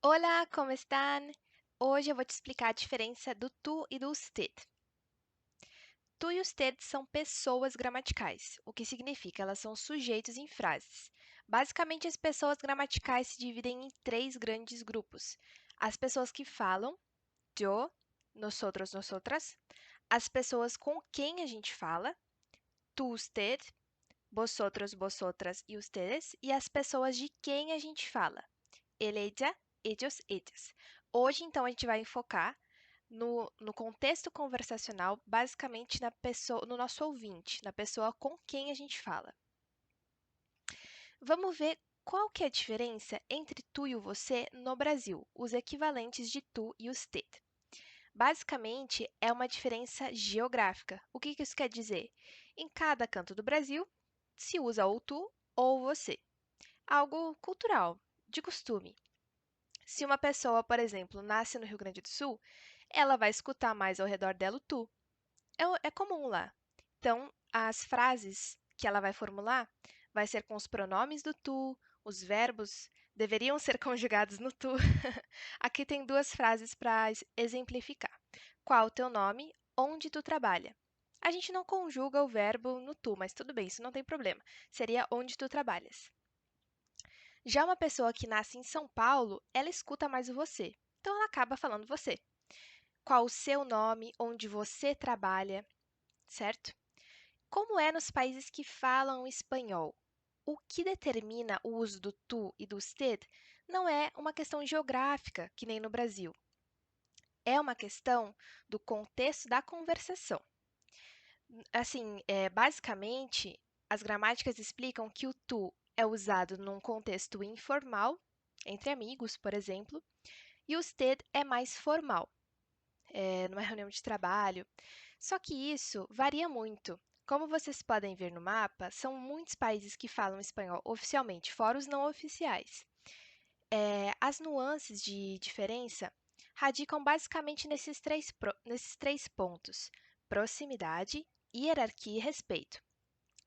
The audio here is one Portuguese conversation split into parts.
Olá, como estão? Hoje eu vou te explicar a diferença do tu e do usted. Tu e usted são pessoas gramaticais, o que significa elas são sujeitos em frases. Basicamente, as pessoas gramaticais se dividem em três grandes grupos: as pessoas que falam, yo, nosotros, nosotras; as pessoas com quem a gente fala, tu, usted, vosotros, vosotras e ustedes; e as pessoas de quem a gente fala, ele, ella, ellos, ellas. Hoje, então, a gente vai enfocar no contexto conversacional, basicamente na pessoa, no nosso ouvinte, na pessoa com quem a gente fala. Vamos ver qual que é a diferença entre tu e o você no Brasil, os equivalentes de tu e usted. Basicamente, é uma diferença geográfica. O que isso quer dizer? Em cada canto do Brasil, se usa ou tu ou você. Algo cultural, de costume. Se uma pessoa, por exemplo, nasce no Rio Grande do Sul, ela vai escutar mais ao redor dela o tu. É comum lá. Então, as frases que ela vai formular vai ser com os pronomes do tu, os verbos deveriam ser conjugados no tu. Aqui tem duas frases para exemplificar. Qual o teu nome? Onde tu trabalha? A gente não conjuga o verbo no tu, mas tudo bem, isso não tem problema. Seria onde tu trabalhas. Já uma pessoa que nasce em São Paulo, ela escuta mais o você. Então, ela acaba falando você. Qual o seu nome? Onde você trabalha? Certo? Como é nos países que falam espanhol? O que determina o uso do tu e do usted não é uma questão geográfica, que nem no Brasil. É uma questão do contexto da conversação. Assim, basicamente, as gramáticas explicam que o tu é usado num contexto informal, entre amigos, por exemplo, e o usted é mais formal, numa reunião de trabalho. Só que isso varia muito. Como vocês podem ver no mapa, são muitos países que falam espanhol oficialmente, fora os não oficiais. As nuances de diferença radicam basicamente nesses três pontos: proximidade, hierarquia e respeito.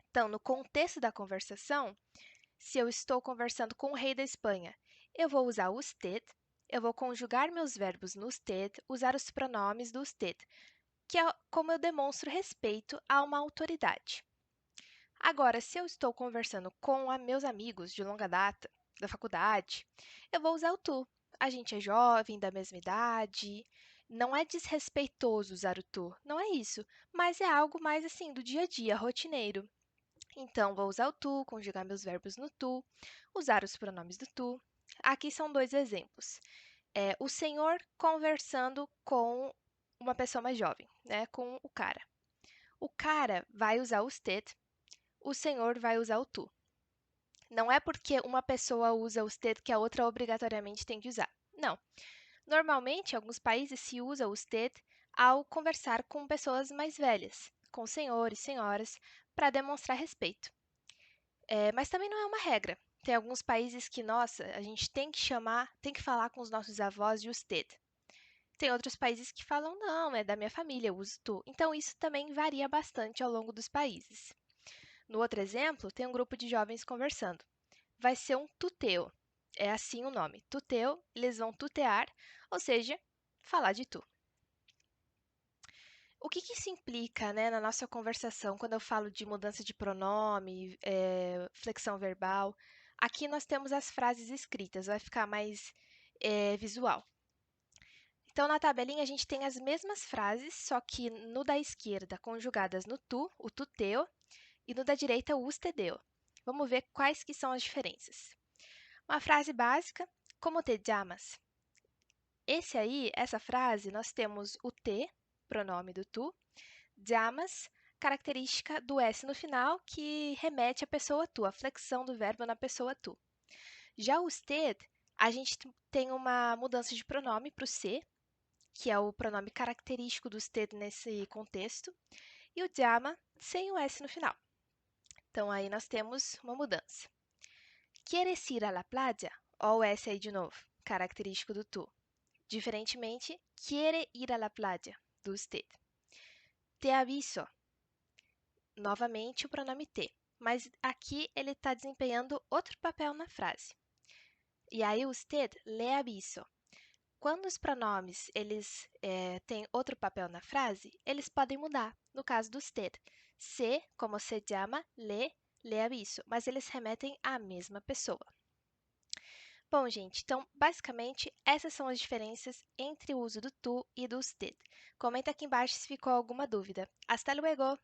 Então, no contexto da conversação, se eu estou conversando com o rei da Espanha, eu vou usar o usted, eu vou conjugar meus verbos no usted, usar os pronomes do usted, que é como eu demonstro respeito a uma autoridade. Agora, se eu estou conversando com meus amigos de longa data, da faculdade, eu vou usar o tu. A gente é jovem, da mesma idade. Não é desrespeitoso usar o tu, não é isso, mas é algo mais assim do dia a dia, rotineiro. Então, vou usar o tu, conjugar meus verbos no tu, usar os pronomes do tu. Aqui são dois exemplos. O senhor conversando com uma pessoa mais jovem, né, com o cara. O cara vai usar o usted, o senhor vai usar o tu. Não é porque uma pessoa usa o usted que a outra obrigatoriamente tem que usar. Não. Normalmente, em alguns países se usa o usted ao conversar com pessoas mais velhas, com senhores, senhoras, para demonstrar respeito. Mas também não é uma regra. Tem alguns países que, nossa, a gente tem que chamar, tem que falar com os nossos avós de usted. Tem outros países que falam, não, é da minha família, eu uso tu. Então, isso também varia bastante ao longo dos países. No outro exemplo, tem um grupo de jovens conversando. Vai ser um tuteu. É assim o nome. Tuteu, eles vão tutear, ou seja, falar de tu. O que isso implica, né, na nossa conversação quando eu falo de mudança de pronome, flexão verbal? Aqui nós temos as frases escritas, vai ficar mais visual. Então, na tabelinha, a gente tem as mesmas frases, só que no da esquerda, conjugadas no tu, o tuteu, e no da direita, o ustedeu. Vamos ver quais que são as diferenças. Uma frase básica, como te llamas? Essa frase, nós temos o te, pronome do tu, llamas, característica do S no final, que remete à pessoa tu, a flexão do verbo na pessoa tu. Já o usted, a gente tem uma mudança de pronome para o se, que é o pronome característico do usted nesse contexto, e o llama sem o S no final. Então, aí nós temos uma mudança. ¿Quieres ir a la playa? Ó o S aí de novo, característico do tu. Diferentemente, quiere ir a la playa, do usted. Te aviso. Novamente o pronome te, mas aqui ele está desempenhando outro papel na frase. E aí, usted le aviso. Quando os pronomes têm outro papel na frase, eles podem mudar. No caso do usted, se, como se llama, le aviso, mas eles remetem à mesma pessoa. Bom, gente, então, basicamente, essas são as diferenças entre o uso do tu e do usted. Comenta aqui embaixo se ficou alguma dúvida. Hasta luego!